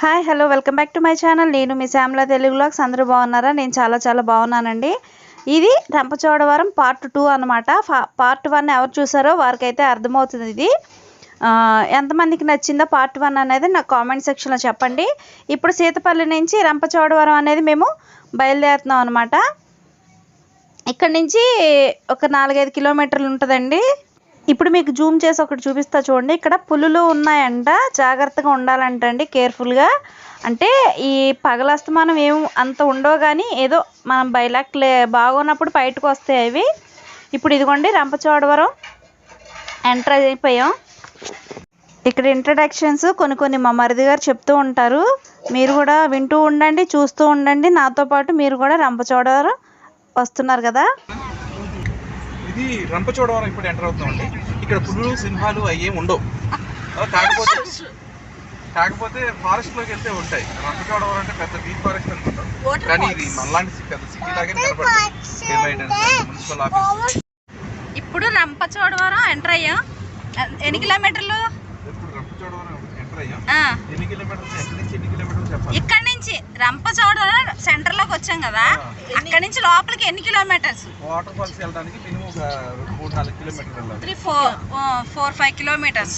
Hi hello welcome back to my channel. నేను మీ Shyamala Telugu vlogs. అందరూ బాగున్నారా? నేను చాలా బాగున్నానండి. ఇది రంపచోడవరం పార్ట్ 2 అనమాట. పార్ట్ 1 ఎవరు చూసారో వారికైతే అర్థమవుతుంది. ఇది ఎంతమందికి నచ్చిందో పార్ట్ 1 అనేది నాకు కామెంట్ సెక్షన్లో చెప్పండి. ఇప్పుడు సీతపల్లి నుంచి రంపచోడవరం అనేది మేము బయలుదేరుతున్నాం అనమాట. ఇక్కడ నుంచి ఒక 4-5 కిలోమీటర్లు ఉంటుందండి. ఇప్పుడు మీకు జూమ్ చేసి ఒకటి చూపిస్తా చూడండి. ఇక్కడ పులులు ఉన్నాయంట, జాగ్రత్తగా ఉండాలంటండి, కేర్ఫుల్గా. అంటే ఈ పగలస్తమానం ఏం అంత ఉండవు, కానీ ఏదో మనం బయలాక్ బాగున్నప్పుడు బయటకు వస్తాయి అవి. ఇప్పుడు ఇదిగోండి రంపచోడవరం ఎంటర్ అయిపోయాం. ఇక్కడ ఇంట్రడక్షన్స్ కొన్ని మా మరిది గారు చెప్తూ ఉంటారు. మీరు కూడా వింటూ ఉండండి, చూస్తూ ఉండండి. నాతో పాటు మీరు కూడా రంపచోడవరం వస్తున్నారు కదా. ఇది రంపచోడవరం ఇప్పుడు ఎంటర్ అవుతామండి. ఇక్కడ పులులు సింహాలు అయ్యేం ఉండవు, కాకపోతే ఫారెస్ట్ లోకి వెళ్తే ఉంటాయి. రంపచోడవరం అంటే పెద్ద డీప్ ఫారెస్ట్ అనుకుంటాం, కానీ ఇది మనలాంటి పెద్ద సిటీ లాగే కనపడుతుంది. Municipal office. ఇప్పుడు రంపచోడవరం ఎంటర్ అయ్యాం. ఎన్ని కిలోమీటర్లు? ఇప్పుడు రంపచోడవరం ఎంటర్ అయ్యాం. ఎన్ని కిలోమీటర్లు? ఎన్ని కిలోమీటర్లు చెప్పాలి? ఇక్కడ నుంచి రంపచోడవరం సెంటర్ లోకి వచ్చాం కదా, అక్కడ నుంచి లోపలికి ఎన్ని కిలోమీటర్స్? వాటర్ ఫాల్స్ వెళ్ళడానికి మినిమం ఒక 3-4 కిలోమీటర్లు వెళ్ళాలి. 3-4-5 కిలోమీటర్స్.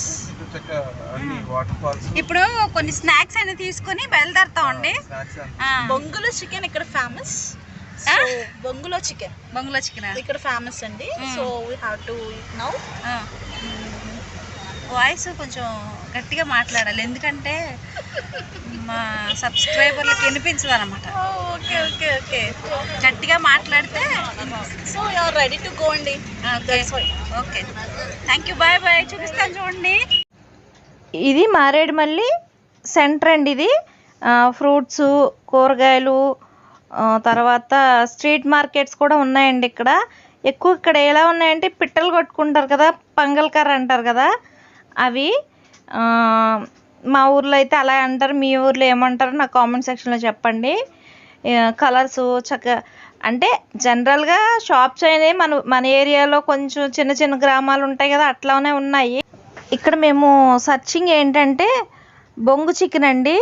ఇప్పుడు కొన్ని స్నాక్స్ అని తీసుకుని బయలుదేరుతామండి. బొంగులో చికెన్ ఇక్కడ ఫేమస్. బొంగులో చికెన్ ఇక్కడ ఫేమస్ అండి. So we have to eat now. Voice కొంచెం గట్టిగా మాట్లాడాలి, ఎందుకంటే మా సబ్స్క్రైబర్లకు వినిపించదు అనమాట. ఓకే ఓకే ఓకే గట్టిగా మాట్లాడితే. So you are ready to go అండి. Okay, thank you, bye bye. చూపిస్తాను చూడండి. ఇది మారేడుమల్లి సెంటర్ అండి. ఇది ఫ్రూట్స్, కూరగాయలు, తర్వాత స్ట్రీట్ మార్కెట్స్ కూడా ఉన్నాయండి. ఇక్కడ ఎలా ఉన్నాయంటే పిట్టలు కొట్టుకుంటారు కదా, పంగల్కర్ర అంటారు కదా, అవి. మా ఊర్లో అయితే అలా అంటారు, మీ ఊర్లో ఏమంటారో నాకు కామెంట్ సెక్షన్లో చెప్పండి. కలర్స్ చక్కగా, అంటే జనరల్గా షాప్స్ అనేవి మన ఏరియాలో కొంచెం చిన్న గ్రామాలు ఉంటాయి కదా, అట్లానే ఉన్నాయి. ఇక్కడ మేము సర్చింగ్ ఏంటంటే బొంగు చికెన్ అండి,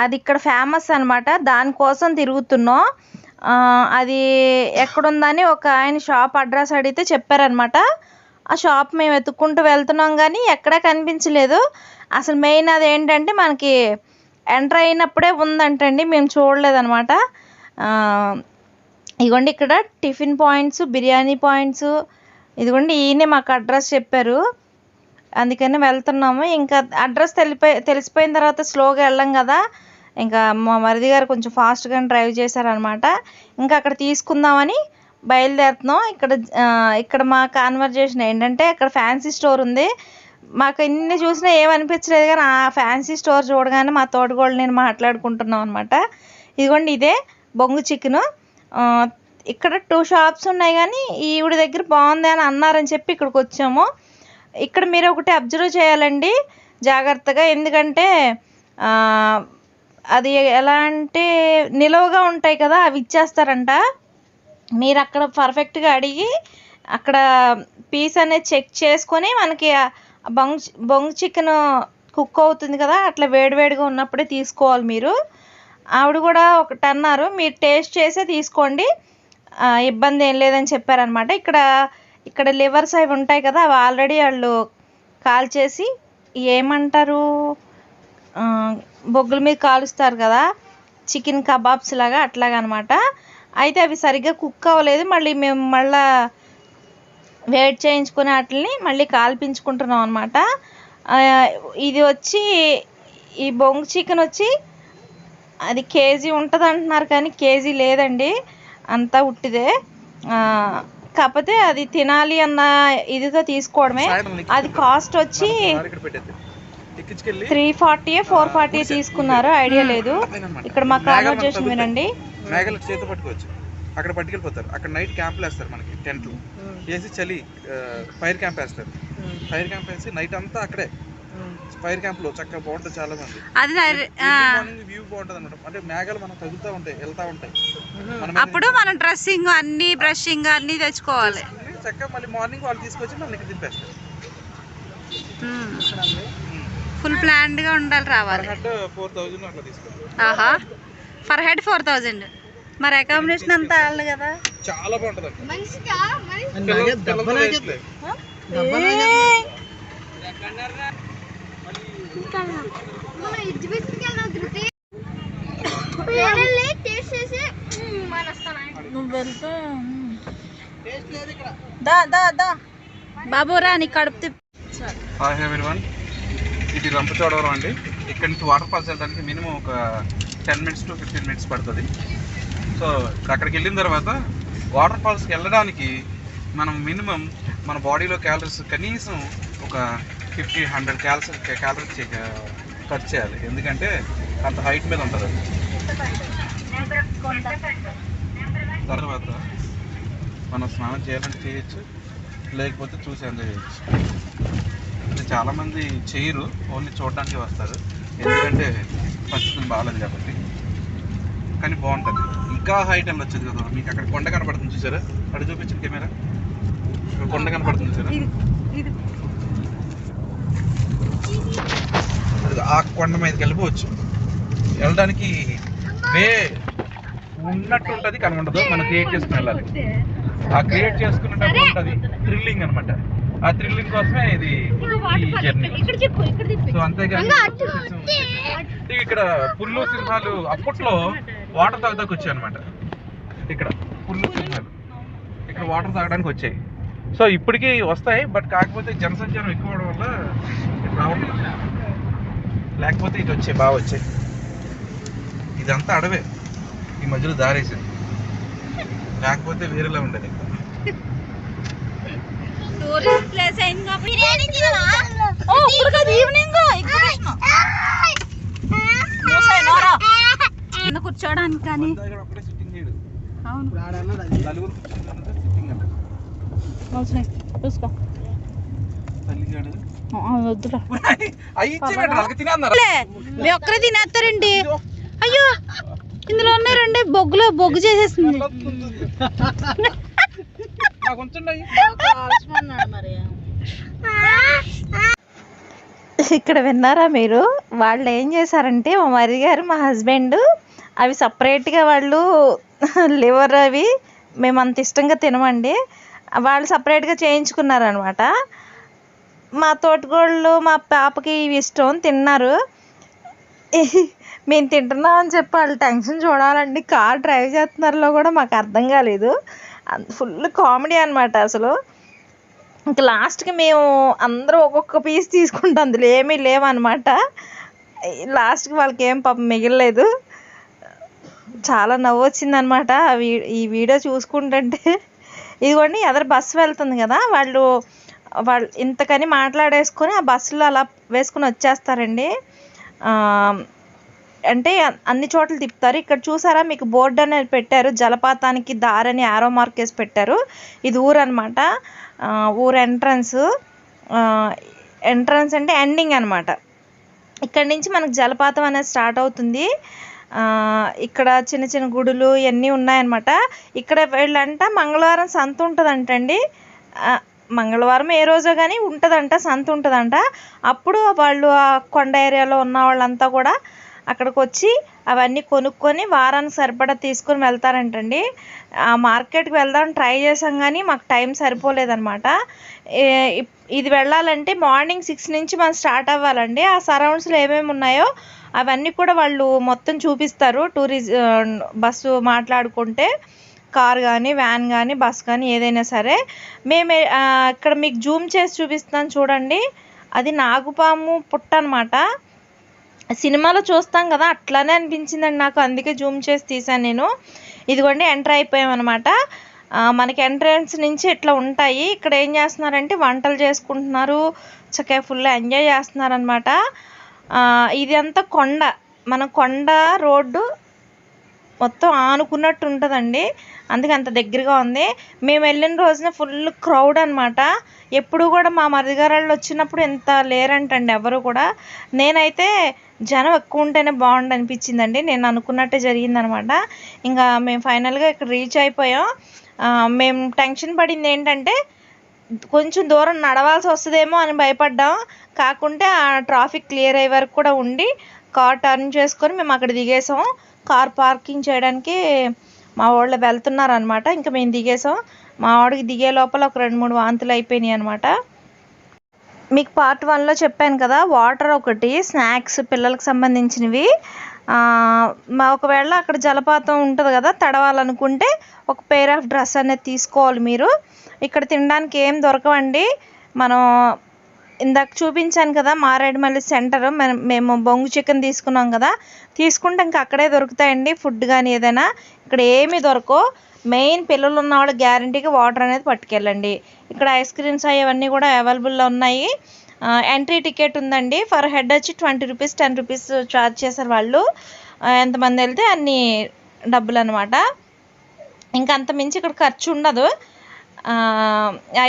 అది ఇక్కడ ఫేమస్ అనమాట. దానికోసం తిరుగుతున్నాం. అది ఎక్కడుందని ఒక ఆయన షాప్ అడ్రస్ అడిగితే చెప్పారనమాట. ఆ షాప్ మేము వెతుక్కుంటూ వెళ్తున్నాం, కానీ ఎక్కడా కనిపించలేదు. అసలు మెయిన్ అది ఏంటంటే మనకి ఎంటర్ అయినప్పుడే ఉందంటండి, మేము చూడలేదన్నమాట. ఇదిగోండి ఇక్కడ టిఫిన్ పాయింట్స్, బిర్యానీ పాయింట్స్. ఇదిగోండి ఈయనే మాకు అడ్రస్ చెప్పారు, అందుకని వెళ్తున్నాము. ఇంకా అడ్రస్ తెలిసిపోయిన తర్వాత స్లోగా వెళ్ళాం కదా, ఇంకా మా మరిది గారు కొంచెం ఫాస్ట్గా డ్రైవ్ చేశారనమాట. ఇంకా అక్కడ తీసుకుందామని బయలుదేరుతున్నాం. ఇక్కడ మా కాన్వర్జేషన్ ఏంటంటే, అక్కడ ఫ్యాన్సీ స్టోర్ ఉంది. మాకు ఇన్ని చూసినా ఏమనిపించలేదు, కానీ ఆ ఫ్యాన్సీ స్టోర్ చూడగానే మా తోటగోళ్ళు నేను మాట్లాడుకుంటున్నాం అనమాట. ఇదిగోండి ఇదే బొంగు చికెను. ఇక్కడ 2 షాప్స్ ఉన్నాయి, కానీ ఈవిడ దగ్గర బాగుంది అని అన్నారని చెప్పి ఇక్కడికి వచ్చాము. ఇక్కడ మీరు ఒకటి అబ్జర్వ్ చేయాలండి జాగ్రత్తగా, ఎందుకంటే అది ఎలా అంటే నిలువగా ఉంటాయి కదా, అవి ఇచ్చేస్తారంట. మీరు అక్కడ పర్ఫెక్ట్గా అడిగి అక్కడ పీస్ అనేది చెక్ చేసుకొని, మనకి బొంగు చికెన్ కుక్ అవుతుంది కదా, అట్లా వేడివేడిగా ఉన్నప్పుడే తీసుకోవాలి మీరు. ఆవిడ కూడా ఒకటి అన్నారు, మీరు టేస్ట్ చేసే తీసుకోండి, ఇబ్బంది ఏం లేదని చెప్పారనమాట. ఇక్కడ లివర్స్ అవి ఉంటాయి కదా, అవి ఆల్రెడీ వాళ్ళు కాల్చేసి ఏమంటారు, బొగ్గుల మీద కాలుస్తారు కదా, చికెన్ కబాబ్స్ లాగా అట్లాగనమాట. అయితే అవి సరిగ్గా కుక్ అవ్వలేదు. మేము మళ్ళీ వేడి చేయించుకుని వాటిని మళ్ళీ కాల్పించుకుంటున్నాం అనమాట. ఇది వచ్చి ఈ బొంగు చికెన్ వచ్చి అది కేజీ ఉంటుంది అంటున్నారు, కానీ కేజీ లేదండి, అంతా ఉట్టిదే. కాకపోతే అది తినాలి అన్న ఇదితో తీసుకోవడమే. అది కాస్ట్ వచ్చి 340-440 తీసుకున్నారు, ఐడియా లేదు. ఇక్కడ మా కాన్వర్జేషన్ వినండి. మేఘలు చేతి పట్టుకోవచ్చు, అక్కడ పట్టుకెళ్ళిపోతారు. అక్కడ నైట్ క్యాంపులు వేస్తారు, మనకి టెంట్లు వేసి చలి ఫైర్ క్యాంప్ వేస్తారు. ఫైర్ క్యాంప్ వేసి నైట్ అంతా అక్కడే ఫైర్ క్యాంప్ లో చక్కగా బాగుంటుంది. చాలా మంది వ్యూ బాగుంటుంది అనమాట. అంటే మేఘాలు మనం తగులుతూ ఉంటాయి, వెళ్తా ఉంటాయి. అప్పుడు మనం డ్రెస్సింగ్ అన్ని బ్రషింగ్ అన్ని తెచ్చుకోవాలి. చక్కగా మళ్ళీ మార్నింగ్ వాళ్ళు తీసుకొచ్చి మళ్ళీ దింపేస్తారు. ఫుల్ ప్లాన్డ్గా ఉండాలి రావాలి. హెడ్ 4000 అట్లా తీసుకోండి. ఆహా, ఫర్ హెడ్ 4000. మరి అకామిడేషన్ అంతా వాళ్ళు కదా. చాలా బాగుంటుంది. బాబురా నీ కడుపు. హాయ్ ఎవ్రీవన్, ఇది రంపచోడవరం అండి. ఇక్కడ నుంచి వాటర్ ఫాల్స్ వెళ్ళడానికి మినిమం ఒక 10 minutes to 15 minutes పడుతుంది. సో అక్కడికి వెళ్ళిన తర్వాత వాటర్ ఫాల్స్కి వెళ్ళడానికి మనం మినిమం మన బాడీలో క్యాలరీస్ కనీసం ఒక 50-100 క్యాలరీస్ ఖర్చు చేయాలి. ఎందుకంటే అంత హైట్ మీద ఉంటుంది. తర్వాత మనం స్నానం చేయాలంటే చేయొచ్చు, లేకపోతే చూసి ఎంజాయ్ చేయొచ్చు. అంటే చాలామంది చేయరు, ఓన్లీ చూడడానికి వస్తారు, ఎందుకంటే పరిస్థితులు బాగాలేదు కాబట్టి. కానీ బాగుంటుంది. ఇంకా హైట్ అని వచ్చేది కదా మీకు. అక్కడ కొండ కనపడుతుంది చూసారా, అక్కడ చూపించిన కెమెరా, కొండ కనపడుతుంది చూసారా, ఆ కొండ మీదకి వెళ్ళిపోవచ్చు. వెళ్ళడానికి వే ఉన్నట్టు ఉంటుంది, కనుకుండదు. మనం క్రియేట్ చేసుకుని వెళ్ళాలి. ఆ క్రియేట్ చేసుకున్నట్టు ఉంటుంది థ్రిల్లింగ్ అనమాట. ఆ థ్రిల్లింగ్ కోసమే ఇది ఈ జర్నీ. సో అంతేగాని ఇక్కడ పుల్లు సింహాలు అప్పట్లో వాటర్ తాగడానికి వచ్చాయి అనమాట. ఇక్కడ పుల్లు సింహాలు ఇక్కడ వాటర్ తాగడానికి వచ్చాయి. సో ఇప్పటికీ వస్తాయి, బట్ కాకపోతే జనసంచారం ఎక్కువ అవడం వల్ల రావట్లేదు. లేకపోతే ఇటు వచ్చాయి, బాగా వచ్చాయి. ఇదంతా అడవే, ఈ మధ్యలో దారేసింది, లేకపోతే వేరేలా ఉండేది. టూరిస్ట్ ప్లేస్ అయింది కాబట్టి కూర్చోడానికి కానీ. మీ ఒక్కరే తినేస్తారండి. అయ్యో ఇందులో ఉన్నారండి, బొగ్గు చేసేసింది. ఇక్కడ విన్నారా మీరు? వాళ్ళు ఏం చేశారంటే మా మరి గారు మా హస్బెండ్ అవి సపరేట్గా వాళ్ళు లివర్ అవి మేము అంత ఇష్టంగా తినమండి, వాళ్ళు సపరేట్గా చేయించుకున్నారనమాట. మా తోటికోళ్ళు మా పాపకి ఇవి ఇష్టం తిన్నారు. మేము తింటున్నాం అని చెప్పి వాళ్ళు టెన్షన్ చూడాలండి. కార్ డ్రైవ్ చేస్తున్నారో కూడా మాకు అర్థం కాలేదు. ఫుల్ కామెడీ అనమాట అసలు. ఇంకా లాస్ట్కి మేము అందరూ ఒక్కొక్క పీస్ తీసుకుంటాం, అందులో ఏమీ లేవన్నమాట. లాస్ట్కి వాళ్ళకి ఏం పాపం మిగలలేదు. చాలా నవ్వు వచ్చిందనమాట ఈ వీడియో చూసుకుంటుంటే. ఇదిగోండి ఎదరు బస్సు వెళ్తుంది కదా, వాళ్ళు ఇంతకని మాట్లాడేసుకొని ఆ బస్సులో అలా వేసుకుని వచ్చేస్తారండి. అంటే అన్ని చోట్ల తిప్పుతారు. ఇక్కడ చూసారా మీకు బోర్డు అనేది పెట్టారు, జలపాతానికి దారని యారో మార్క్ వేసి పెట్టారు. ఇది ఊరు అనమాట, ఊరు ఎంట్రన్స్ అంటే ఎండింగ్ అనమాట. ఇక్కడ నుంచి మనకు జలపాతం అనేది స్టార్ట్ అవుతుంది. ఇక్కడ చిన్న చిన్న గుడులు ఇవన్నీ ఉన్నాయన్నమాట. ఇక్కడ వీళ్ళంట మంగళవారం సంత ఉంటుందంటండి. మంగళవారం ఏ రోజో కానీ ఉంటుందంట, సంత ఉంటుందంట. అప్పుడు వాళ్ళు ఆ కొండ ఏరియాలో ఉన్న వాళ్ళంతా కూడా అక్కడికి వచ్చి అవన్నీ కొనుక్కొని వారానికి సరిపడా తీసుకొని వెళ్తారంటండి. ఆ మార్కెట్కి వెళ్దాం ట్రై చేసాం కానీ మాకు టైం సరిపోలేదన్నమాట. ఇది వెళ్ళాలంటే మార్నింగ్ 6 నుంచి మనం స్టార్ట్ అవ్వాలండి. ఆ సరౌండ్స్లో ఏమేమి ఉన్నాయో అవన్నీ కూడా వాళ్ళు మొత్తం చూపిస్తారు. బస్సు మాట్లాడుకుంటే కార్ కానీ వ్యాన్ కానీ బస్ కానీ ఏదైనా సరే. మేము ఇక్కడ మీకు జూమ్ చేసి చూపిస్తున్నాను చూడండి, అది నాగుపాము పుట్ట అనమాట. సినిమాలో చూస్తాం కదా అట్లానే అనిపించిందండి నాకు, అందుకే జూమ్ చేసి తీసాను నేను. ఇదిగోండి ఎంటర్ అయిపోయామన్నమాట. మనకి ఎంట్రన్స్ నుంచి ఇట్లా ఉంటాయి. ఇక్కడ ఏం చేస్తున్నారంటే వంటలు చేసుకుంటున్నారు, చక్కగా ఫుల్ ఎంజాయ్ చేస్తున్నారనమాట. ఇది అంతా కొండ, మన కొండ రోడ్డు మొత్తం ఆనుకున్నట్టు ఉంటుందండి, అందుకే అంత దగ్గరగా ఉంది. మేము వెళ్ళిన రోజున ఫుల్ క్రౌడ్ అనమాట. ఎప్పుడు కూడా మా మరిదిగారాళ్ళు వచ్చినప్పుడు ఎంత లేరంటండి ఎవరు కూడా. నేనైతే జనం ఎక్కువ ఉంటేనే బాగుండు అనిపించిందండి, నేను అనుకున్నట్టే జరిగిందనమాట. ఇంకా మేము ఫైనల్గా ఇక్కడ రీచ్ అయిపోయాం. మేము టెన్షన్ పడింది ఏంటంటే కొంచెం దూరం నడవాల్సి వస్తుందేమో అని భయపడ్డాం. కాకుంటే ఆ ట్రాఫిక్ క్లియర్ అయ్యే వరకు కూడా ఉండి కార్ టర్న్ చేసుకొని మేము అక్కడ దిగేసాం. కార్ పార్కింగ్ చేయడానికి మా వాళ్ళు వెళ్తున్నారనమాట. ఇంకా మేము దిగేసాం. మా వాడికి దిగే లోపల ఒక 2-3 వాంతులు అయిపోయినాయి అనమాట. మీకు పార్ట్ 1లో చెప్పాను కదా, వాటర్ ఒకటి స్నాక్స్ పిల్లలకు సంబంధించినవి. ఒకవేళ అక్కడ జలపాతం ఉంటుంది కదా, తడవాలనుకుంటే ఒక పెయిర్ ఆఫ్ డ్రెస్ అనేది తీసుకోవాలి మీరు. ఇక్కడ తినడానికి ఏం దొరకవండి. మనం ఇందాక చూపించాను కదా మారేడుమల్లి సెంటర్, మేము బొంగు చికెన్ తీసుకున్నాం కదా, తీసుకుంటే ఇంకా అక్కడే దొరుకుతాయండి ఫుడ్ కానీ ఏదైనా. ఇక్కడ ఏమీ దొరకవు. మెయిన్ పిల్లలు ఉన్న వాళ్ళు గ్యారంటీగా వాటర్ అనేది పట్టుకెళ్ళండి. ఇక్కడ ఐస్ క్రీమ్స్ అవన్నీ కూడా అవైలబుల్లో ఉన్నాయి. ఎంట్రీ టికెట్ ఉందండి. ఫర్ హెడ్ వచ్చి 20 రూపీస్ 10 రూపీస్ ఛార్జ్ చేశారు వాళ్ళు. ఎంతమంది వెళ్తే అన్ని డబ్బులు అనమాట. ఇంకా అంత మించి ఇక్కడ ఖర్చు ఉండదు.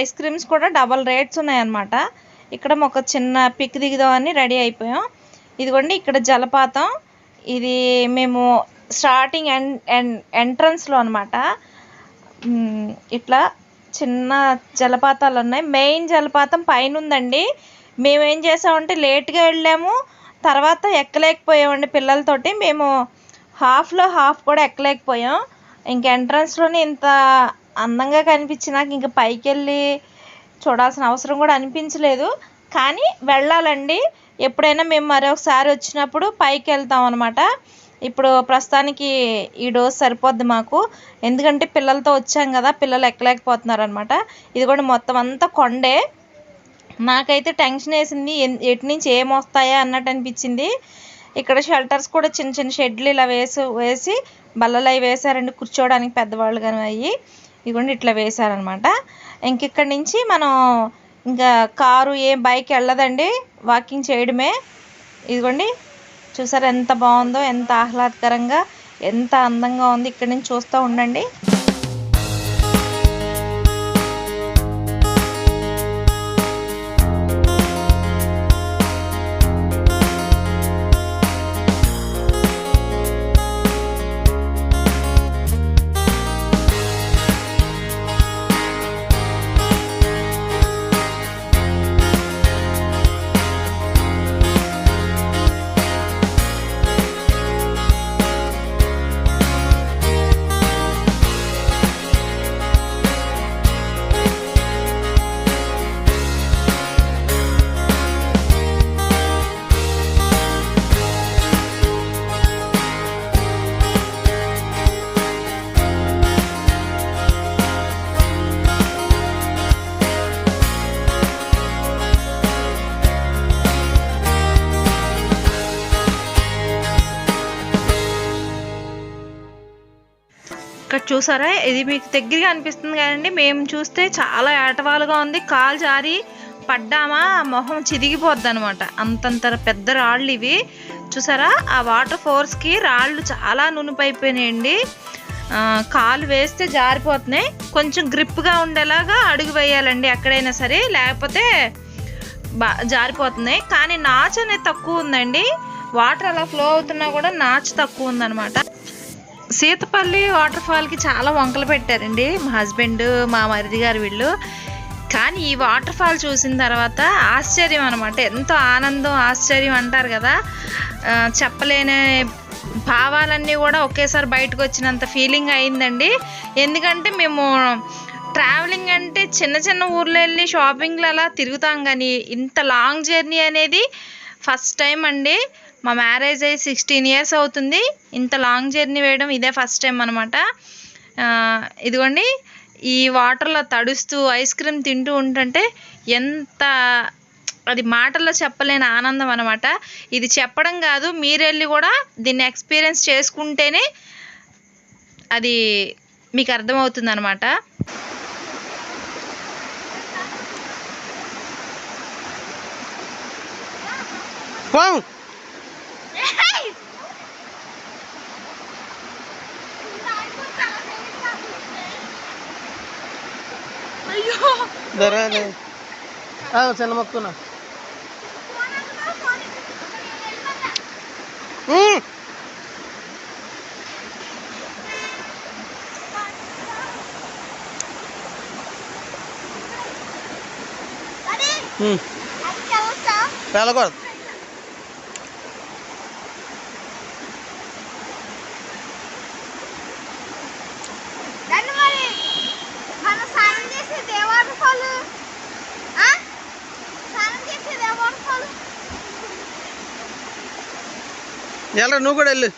ఐస్ క్రీమ్స్ కూడా డబల్ రేట్స్ ఉన్నాయన్నమాట. ఇక్కడ ఒక చిన్న పిక్ దిగుదామని రెడీ అయిపోయాం. ఇదిగోండి ఇక్కడ జలపాతం. ఇది మేము స్టార్టింగ్ ఎంట్రన్స్లో అనమాట. ఇట్లా చిన్న జలపాతాలు ఉన్నాయి. మెయిన్ జలపాతం పైన ఉందండి. మేమేం చేసామంటే లేట్గా వెళ్ళాము, తర్వాత ఎక్కలేకపోయామండి పిల్లలతోటి. మేము హాఫ్లో హాఫ్ కూడా ఎక్కలేకపోయాం. ఇంక ఎంట్రన్స్లోనే ఇంత అందంగా కనిపించినాక ఇంక పైకి వెళ్ళి చూడాల్సిన అవసరం కూడా అనిపించలేదు. కానీ వెళ్ళాలండి. ఎప్పుడైనా మేము మరొకసారి వచ్చినప్పుడు పైకి వెళ్తాం అనమాట. ఇప్పుడు ప్రస్తుతానికి ఈ డోస్ సరిపోద్ది మాకు, ఎందుకంటే పిల్లలతో వచ్చాం కదా, పిల్లలు ఎక్కలేకపోతున్నారు అనమాట. ఇది కూడా మొత్తం అంతా కొండే. నాకైతే టెన్షన్ వేసింది, ఎటు నుంచి ఏమొస్తాయా అన్నట్టు అనిపించింది. ఇక్కడ షెల్టర్స్ కూడా చిన్న చిన్న షెడ్లు ఇలా వేసి బల్లలు అవి వేసారండి కూర్చోవడానికి, పెద్దవాళ్ళు కానీ అయ్యి ఇదిగోండి ఇట్లా వేసారనమాట. ఇంకిక్కడి నుంచి మనం ఇంకా కారు బైక్ వెళ్ళదండి, వాకింగ్ చేయడమే. ఇదిగోండి చూసారు ఎంత బాగుందో, ఎంత ఆహ్లాదకరంగా, ఎంత అందంగా ఉంది. ఇక్కడి నుంచి చూస్తూ ఉండండి. ఇక్కడ చూసారా, ఇది మీకు దగ్గరగా అనిపిస్తుంది కదండి. మేము చూస్తే చాలా ఏటవాలుగా ఉంది. కాలు జారి పడ్డామా మొహం చిదిగిపోద్ది అనమాట. అంతంత పెద్ద రాళ్ళు ఇవి. చూసారా, ఆ వాటర్ ఫోర్స్కి రాళ్ళు చాలా నునుపైపోయినాయండి. కాలు వేస్తే జారిపోతున్నాయి. కొంచెం గ్రిప్గా ఉండేలాగా అడుగు వేయాలండి ఎక్కడైనా సరే, లేకపోతే జారిపోతున్నాయి. కానీ నాచు అనేది తక్కువ ఉందండి. వాటర్ అలా ఫ్లో అవుతున్నా కూడా నాచు తక్కువ ఉందన్నమాట. సీతపల్లి వాటర్ ఫాల్కి చాలా వంకలు పెట్టారండి మా హస్బెండ్, మా మరిది గారు వీళ్ళు. కానీ ఈ వాటర్ ఫాల్ చూసిన తర్వాత ఆశ్చర్యం అనమాట. ఎంతో ఆనందం, ఆశ్చర్యం అంటారు కదా, చెప్పలేని భావాలన్నీ కూడా ఒకేసారి బయటకు వచ్చినంత ఫీలింగ్ అయిందండి. ఎందుకంటే మేము ట్రావెలింగ్ అంటే చిన్న చిన్న ఊర్లో వెళ్ళి షాపింగ్లు అలా తిరుగుతాం, కానీ ఇంత లాంగ్ జర్నీ అనేది ఫస్ట్ టైం అండి. మా మ్యారేజ్ అయ్యి 16 ఇయర్స్ అవుతుంది. ఇంత లాంగ్ జర్నీ వేయడం ఇదే ఫస్ట్ టైం అనమాట. ఇదిగోండి ఈ వాటర్లో తడుస్తూ ఐస్ క్రీమ్ తింటూ ఉంటుంటే ఎంత, అది మాటల్లో చెప్పలేని ఆనందం అనమాట. ఇది చెప్పడం కాదు, మీరు వెళ్ళి కూడా దీన్ని ఎక్స్పీరియన్స్ చేసుకుంటేనే అది మీకు అర్థమవుతుంది అనమాట. చిన్న మొక్కున వెళ్ళకూడదు. వెళ్ళరా నువ్వు కూడా వెళ్ళు.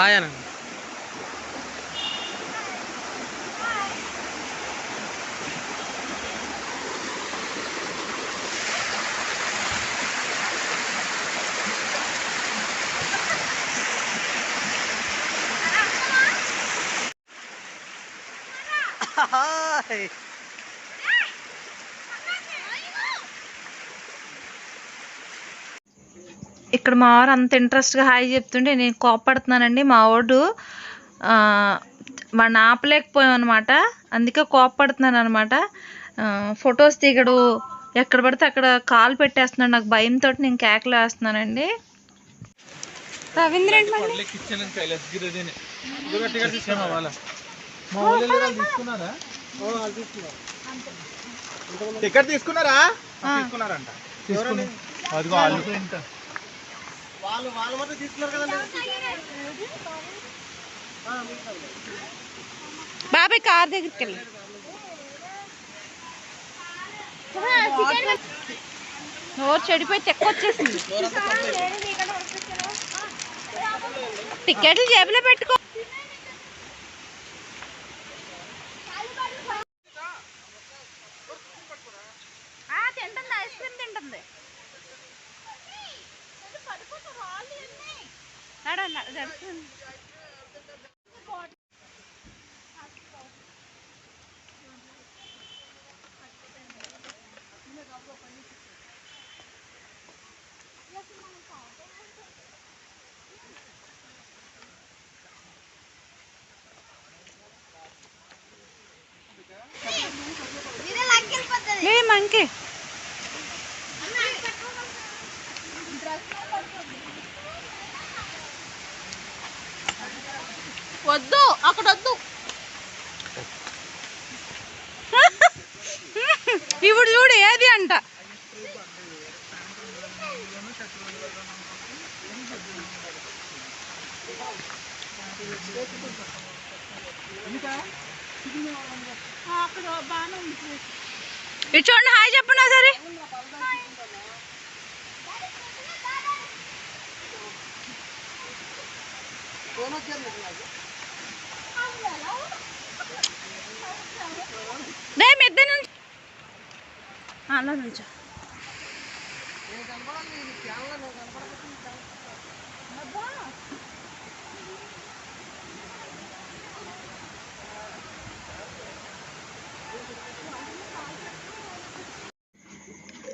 ఆయనండి. హాయ్. ఇక్కడ మా వారు అంత ఇంట్రెస్ట్గా హాయ్ చెప్తుంటే నేను కోప్పడుతున్నానండి. మా వాడు వాడిని ఆపలేకపోయాం అనమాట, అందుకే కోప్పడుతున్నాను అనమాట. ఫొటోస్ దిగడు, ఎక్కడ పడితే అక్కడ కాలు పెట్టేస్తున్నాడు. నాకు భయంతో నేను కేకలు వేస్తున్నానండి. రవీంద్ర టికెట్ తీసుకున్నారా? తీసుకున్నారంట. వాళ్ళు మాత్రం తీసుకున్నారు కదండి. బాబాయ్ కార్ దగ్గరికి వెళ్ళి నోరు చెడిపోయి తెక్కొచ్చేసింది. టికెట్లు జేబులో పెట్టుకో. తింటుంది, ఐస్ క్రీమ్ తింటుంది. మంకి వద్దు, అక్కడ వద్దు. ఇప్పుడు చూడు ఏది అంట. ఇటు చూడండి, హాయ్ చెప్పండి సరే. మెద్ద నుంచి అలా నుంచో.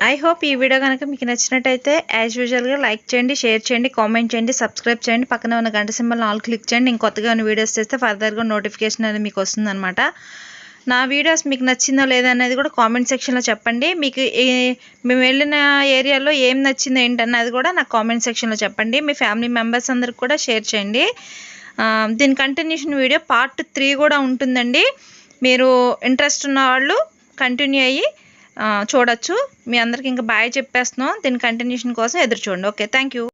ఐ హోప్ ఈ వీడియో కనుక మీకు నచ్చినట్టయితే యాజ్ యూజువల్గా లైక్ చేయండి, షేర్ చేయండి, కామెంట్ చేయండి, సబ్స్క్రైబ్ చేయండి. పక్కన ఉన్న గంట సింబల్ ఆల్ క్లిక్ చేయండి. నేను కొత్తగా ఉన్న వీడియోస్ చేస్తే ఫర్దర్గా నోటిఫికేషన్ అనేది మీకు వస్తుందన్నమాట. నా వీడియోస్ మీకు నచ్చిందో లేదో అనేది కూడా కామెంట్ సెక్షన్లో చెప్పండి. మీకు మేము వెళ్ళిన ఏరియాలో ఏం నచ్చిందో ఏంటన్నది కూడా నాకు కామెంట్ సెక్షన్లో చెప్పండి. మీ ఫ్యామిలీ మెంబర్స్ అందరికి కూడా షేర్ చేయండి. దీని కంటిన్యూషన్ వీడియో పార్ట్ 3 కూడా ఉంటుందండి. మీరు ఇంట్రెస్ట్ ఉన్న వాళ్ళు కంటిన్యూ అయ్యి చూడొచ్చు. మీ అందరికి ఇంకా బాయ్ చెప్పేస్తున్నాం. దీని కంటిన్యూషన్ కోసం ఎదురు చూడండి. Okay, thank you.